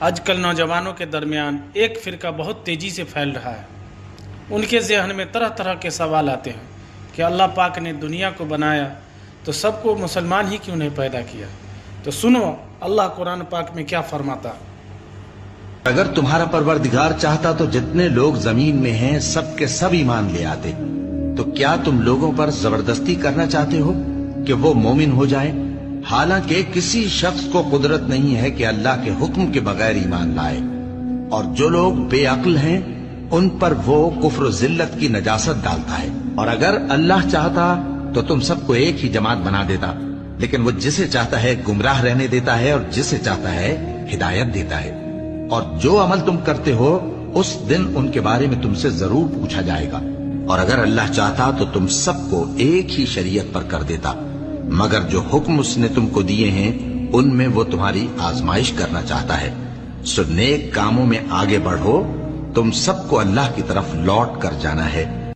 آج کل نوجوانوں کے درمیان ایک فرقہ بہت تیزی سے پھیل رہا ہے۔ ان کے ذہن میں طرح طرح کے سوال آتے ہیں کہ اللہ پاک نے دنیا کو بنایا تو سب کو مسلمان ہی کیوں نہیں پیدا کیا؟ تو سنو اللہ قرآن پاک میں کیا فرماتا۔ اگر تمہارا پروردگار چاہتا تو جتنے لوگ زمین میں ہیں سب کے سب ایمان لے آتے، تو کیا تم لوگوں پر زبردستی کرنا چاہتے ہو کہ وہ مومن ہو جائیں؟ حالانکہ کسی شخص کو قدرت نہیں ہے کہ اللہ کے حکم کے بغیر ایمان لائے، اور جو لوگ بے عقل ہیں ان پر وہ کفر و ذلت کی نجاست ڈالتا ہے۔ اور اگر اللہ چاہتا تو تم سب کو ایک ہی جماعت بنا دیتا، لیکن وہ جسے چاہتا ہے گمراہ رہنے دیتا ہے اور جسے چاہتا ہے ہدایت دیتا ہے۔ اور جو عمل تم کرتے ہو اس دن ان کے بارے میں تم سے ضرور پوچھا جائے گا۔ اور اگر اللہ چاہتا تو تم سب کو ایک ہی شریعت پر کر دیتا، مگر جو حکم اس نے تم کو دیے ہیں ان میں وہ تمہاری آزمائش کرنا چاہتا ہے۔ سو نیک کاموں میں آگے بڑھو، تم سب کو اللہ کی طرف لوٹ کر جانا ہے۔